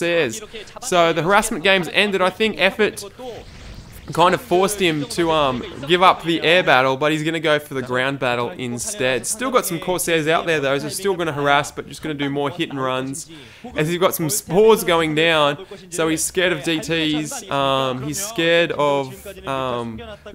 Corsairs. So the harassment game's ended. I think Effort kind of forced him to give up the air battle, but he's going to go for the ground battle instead. Still got some Corsairs out there though, so still going to harass, but just going to do more hit and runs. As he's got some spores going down, so he's scared of DTs, he's scared of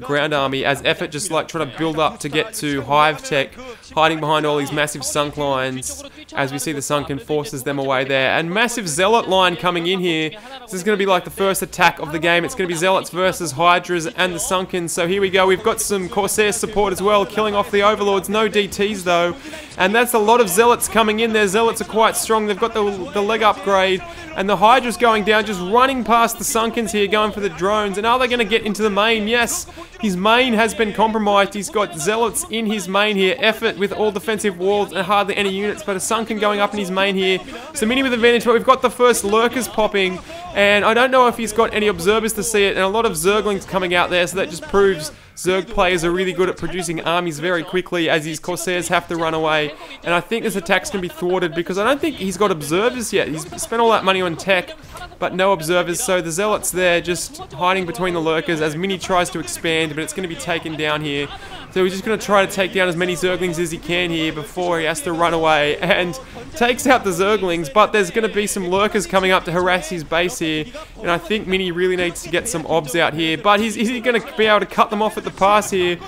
ground army, as Effort just like trying to build up to get to hive tech, hiding behind all these massive sunk lines, as we see the sunken forces them away there. And massive zealot line coming in here. This is going to be like the first attack of the game. It's going to be zealots versus hydras and the sunken. So here we go. We've got some Corsair support as well, killing off the overlords. No DTs though, and that's a lot of zealots coming in there. Zealots are quite strong. They've got the leg upgrade, and the hydra's going down, just running past the sunkens here, going for the drones. And are they going to get into the main? Yes, his main has been compromised. He's got zealots in his main here. Effort with all defensive walls and hardly any units, but a sunken going up in his main here. So Mini with advantage, but we've got the first lurkers popping, and I don't know if he's got any observers to see it, and a lot of Zerglings coming out there, so that just proves Zerg players are really good at producing armies very quickly, as his Corsairs have to run away. And I think this attack's going to be thwarted because I don't think he's got observers yet. He's spent all that money on tech, but no observers, so the zealots there just hiding between the lurkers as Mini tries to expand, but it's going to be taken down here. So he's just going to try to take down as many Zerglings as he can here before he has to run away, and takes out the Zerglings, but there's going to be some lurkers coming up to harass his base here, and I think Mini really needs to get some obs out here, but is he going to be able to cut them off at the pass here?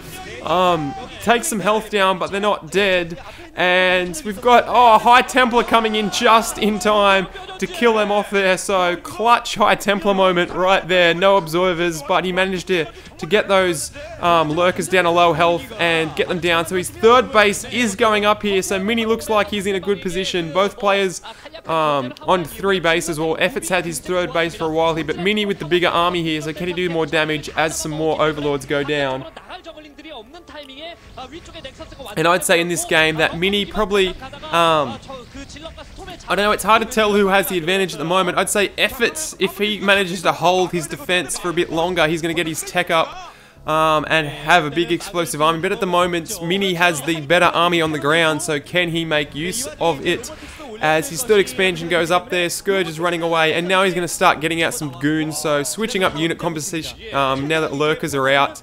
Take some health down, but they're not dead. And we've got, High Templar coming in just in time to kill them off there. So clutch High Templar moment right there. No observers, but he managed to get those lurkers down to low health and get them down. So his third base is going up here. So Mini looks like he's in a good position. Both players on 3 bases. Well, Effort's had his third base for a while here, but Mini with the bigger army here. So can he do more damage as some more overlords go down? And I'd say in this game that Mini probably, I don't know, it's hard to tell who has the advantage at the moment. I'd say Efforts, if he manages to hold his defense for a bit longer, he's going to get his tech up and have a big explosive army. But at the moment, Mini has the better army on the ground, so can he make use of it? As his third expansion goes up there, Scourge is running away, and now he's going to start getting out some goons, so switching up unit composition now that lurkers are out.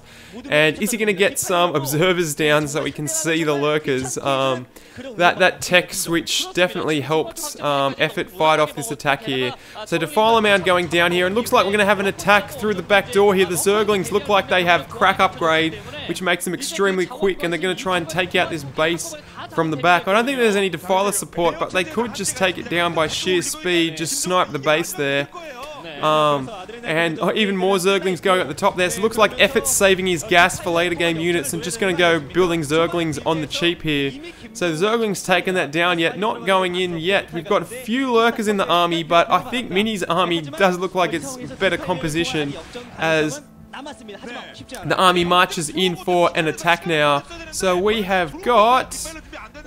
And is he going to get some observers down so we can see the lurkers? That tech switch definitely helped Effort fight off this attack here. So Defiler Mound going down here, and looks like we're going to have an attack through the back door here. The Zerglings look like they have crack upgrade, which makes them extremely quick, and they're going to try and take out this base from the back. I don't think there's any Defiler support, but they could just take it down by sheer speed, just snipe the base there. And even more Zerglings going at the top there, so it looks like Effort's saving his gas for later game units and just going to go building Zerglings on the cheap here. So the Zerglings taken that down, yet not going in yet. We've got a few lurkers in the army, but I think Mini's army does look like it's better composition, as the army marches in for an attack now. So we have got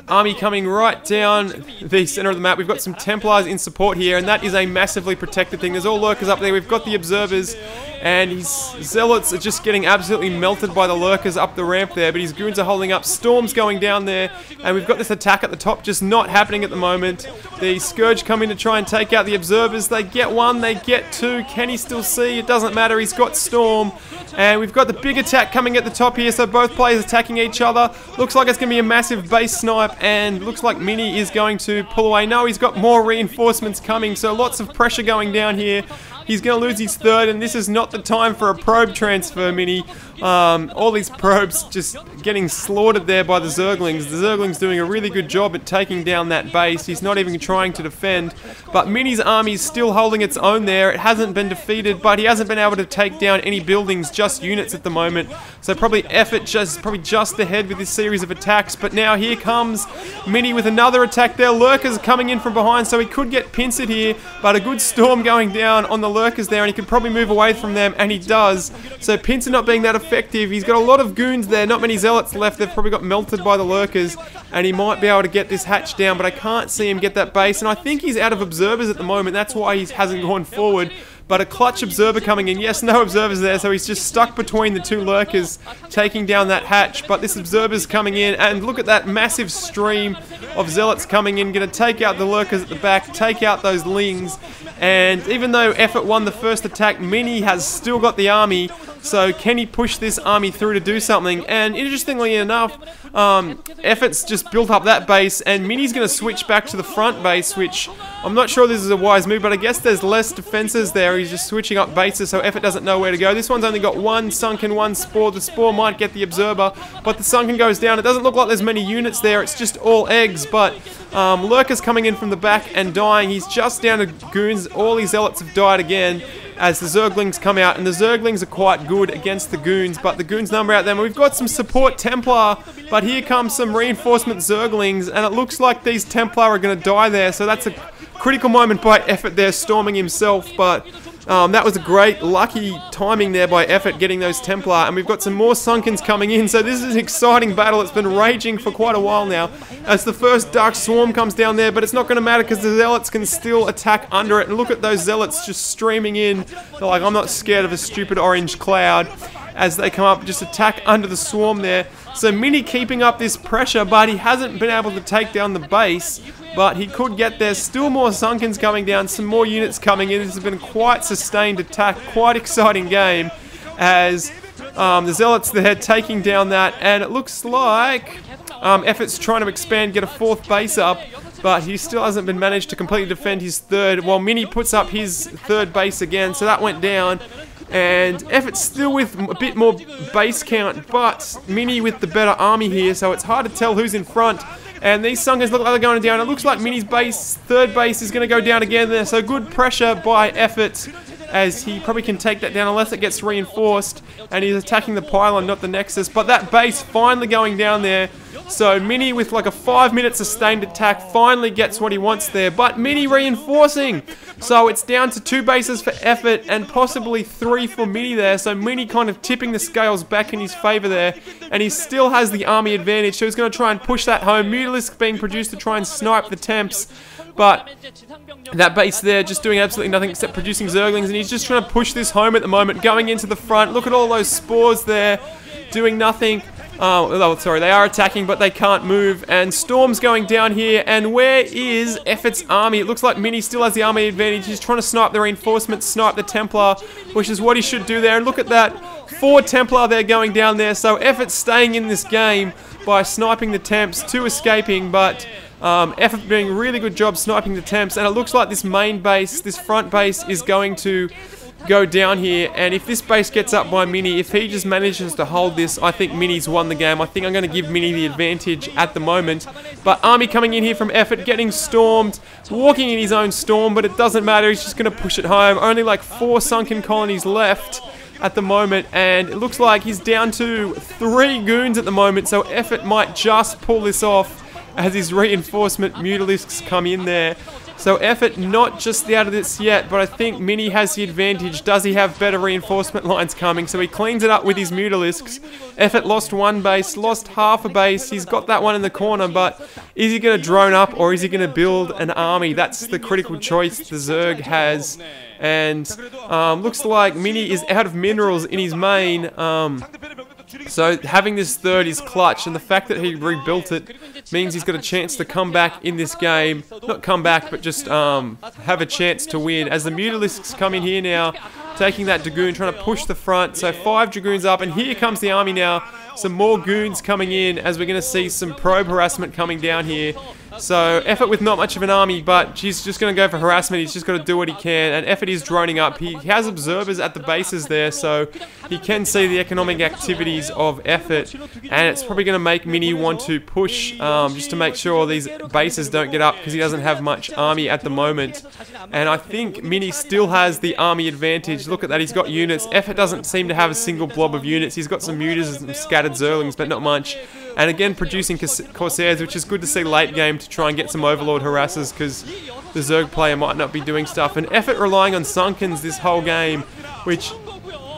army coming right down the center of the map. We've got some Templars in support here, and that is a massively protected thing. There's all lurkers up there. We've got the observers, and his zealots are just getting absolutely melted by the lurkers up the ramp there, but his goons are holding up. Storm's going down there, and we've got this attack at the top just not happening at the moment. The Scourge come in to try and take out the observers. They get one, they get two. Can he still see? It doesn't matter. He's got Storm, and we've got the big attack coming at the top here, so both players attacking each other. Looks like it's going to be a massive base snipe, and looks like Mini is going to pull away. No, he's got more reinforcements coming, so lots of pressure going down here. He's going to lose his third, and this is not the time for a probe transfer, Mini. All these probes just getting slaughtered there by the Zerglings. The Zerglings doing a really good job at taking down that base. He's not even trying to defend, but Mini's army is still holding its own there. It hasn't been defeated, but he hasn't been able to take down any buildings, just units at the moment. So probably Effort just ahead with this series of attacks, but now here comes Mini with another attack there. Lurkers coming in from behind, so he could get pincered here, but a good storm going down on the lurkers there, and he could probably move away from them, and he does. So pincer not being that effective. He's got a lot of goons there, not many zealots left. They've probably got melted by the lurkers, and he might be able to get this hatch down, but I can't see him get that base, and I think he's out of observers at the moment. That's why he hasn't gone forward. But a clutch observer coming in. Yes, no observers there, so he's just stuck between the two lurkers, taking down that hatch. But this observer's coming in, and look at that massive stream of zealots coming in. Going to take out the lurkers at the back, take out those lings, And even though Effort won the first attack, Mini has still got the army. So can he push this army through to do something? And interestingly enough, Effort's just built up that base, and Mini's going to switch back to the front base, which I'm not sure this is a wise move, but I guess there's less defenses there. He's just switching up bases so Effort doesn't know where to go. This one's only got one Sunken, one Spore. The Spore might get the Observer, but the Sunken goes down. It doesn't look like there's many units there. It's just all eggs, but Lurker's coming in from the back and dying. He's just down to Goons. All his Zealots have died again as the Zerglings come out, and the Zerglings are quite good against the Goons, but the Goons number out them. We've got some support Templar, but here comes some reinforcement Zerglings, and it looks like these Templar are going to die there, so that's a critical moment by Effort there, storming himself, but that was a great, lucky timing there by Effort, getting those Templar, and we've got some more Sunkens coming in, so this is an exciting battle. It's been raging for quite a while now, as the first Dark Swarm comes down there, but it's not going to matter because the Zealots can still attack under it, and look at those Zealots just streaming in. They're like, I'm not scared of a stupid orange cloud, as they come up, just attack under the Swarm there. So Mini keeping up this pressure, but he hasn't been able to take down the base, but he could get there. Still more Sunkens coming down, some more units coming in. This has been quite sustained attack, quite exciting game, as the Zealots there taking down that, and it looks like Effort's trying to expand, get a fourth base up, but he still hasn't been managed to completely defend his third, while Mini puts up his third base again, so that went down. And Effort's still with a bit more base count, but Mini with the better army here, so it's hard to tell who's in front. And these Sunkens look like they're going down. It looks like Mini's base, third base, is going to go down again there, so good pressure by Effort, as he probably can take that down unless it gets reinforced, and he's attacking the pylon, not the Nexus, but that base finally going down there. So Mini with like a 5-minute sustained attack finally gets what he wants there, but Mini reinforcing. So it's down to 2 bases for Effort and possibly 3 for Mini there. So Mini kind of tipping the scales back in his favor there, and he still has the army advantage. So he's going to try and push that home. Mutalisk being produced to try and snipe the Temps, but that base there just doing absolutely nothing except producing Zerglings, and he's just trying to push this home at the moment, going into the front. Look at all those Spores there, doing nothing. Oh, sorry, they are attacking, but they can't move, and Storm's going down here, and where is Effort's army? It looks like Mini still has the army advantage. He's trying to snipe the reinforcements, snipe the Templar, which is what he should do there, and look at that, 4 Templar there going down there, so Effort's staying in this game by sniping the Temps, 2 escaping, but Effort doing a really good job sniping the Temps, and it looks like this main base, this front base, is going to go down here, and if this base gets up by Mini, if he just manages to hold this, I think Mini's won the game. I think I'm going to give Mini the advantage at the moment, but army coming in here from Effort, getting stormed, walking in his own storm, but it doesn't matter, he's just going to push it home. Only like 4 Sunken colonies left at the moment, and it looks like he's down to 3 Goons at the moment, so Effort might just pull this off as his reinforcement Mutalisks come in there. So Effort not just out of this yet, but I think Mini has the advantage. Does he have better reinforcement lines coming? So he cleans it up with his Mutalisks. Effort lost 1 base, lost half a base. He's got that one in the corner, but is he going to drone up or is he going to build an army? That's the critical choice the Zerg has. And looks like Mini is out of minerals in his main. So having this third is clutch, and the fact that he rebuilt it means he's got a chance to come back in this game. Not come back, but just have a chance to win. As the Mutalisks come in here now, taking that Dragoon, trying to push the front. So 5 Dragoons up, and here comes the army now. Some more Goons coming in, as we're going to see some probe harassment coming down here. So Effort with not much of an army, but he's just going to go for harassment. He's just got to do what he can, and Effort is droning up. He has observers at the bases there, so he can see the economic activities of Effort, and it's probably going to make Mini want to push just to make sure these bases don't get up, because he doesn't have much army at the moment. And I think Mini still has the army advantage. Look at that, he's got units. Effort doesn't seem to have a single blob of units. He's got some mutas and some scattered Zerlings, but not much. And again, producing Corsairs, which is good to see late game to try and get some Overlord harassers, because the Zerg player might not be doing stuff. And Effort relying on Sunkens this whole game, which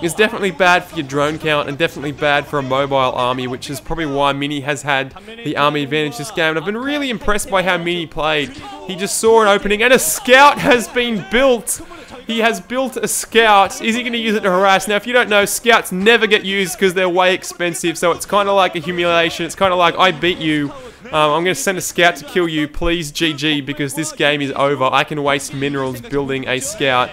is definitely bad for your drone count and definitely bad for a mobile army, which is probably why Mini has had the army advantage this game. And I've been really impressed by how Mini played. He just saw an opening, and a scout has been built. He has built a scout. Is he going to use it to harass? Now, if you don't know, scouts never get used because they're way expensive. So it's kind of like a humiliation. It's kind of like, I beat you. I'm going to send a scout to kill you. Please, GG, because this game is over. I can waste minerals building a scout.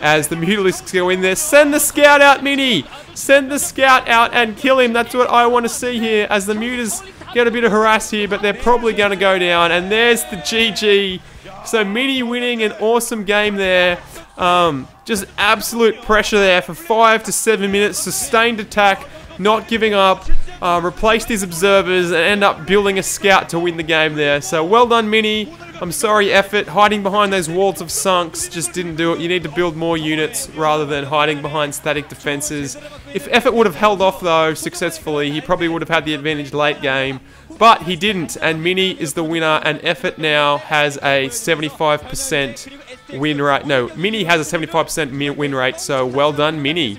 As the Mutalisks go in there, send the scout out, Mini! Send the scout out and kill him. That's what I want to see here. As the Mutas get a bit of harass here, but they're probably going to go down. And there's the GG. So Mini winning an awesome game there. Just absolute pressure there for 5 to 7 minutes. Sustained attack, not giving up. Replaced his observers and end up building a scout to win the game there. So well done, Mini. I'm sorry, Effort. Hiding behind those walls of sunks just didn't do it. You need to build more units rather than hiding behind static defenses. If Effort would have held off, though, successfully, he probably would have had the advantage late game. But he didn't, and Mini is the winner, and Effort now has a 75% win rate. No, Mini has a 75% win rate, so well done, Mini.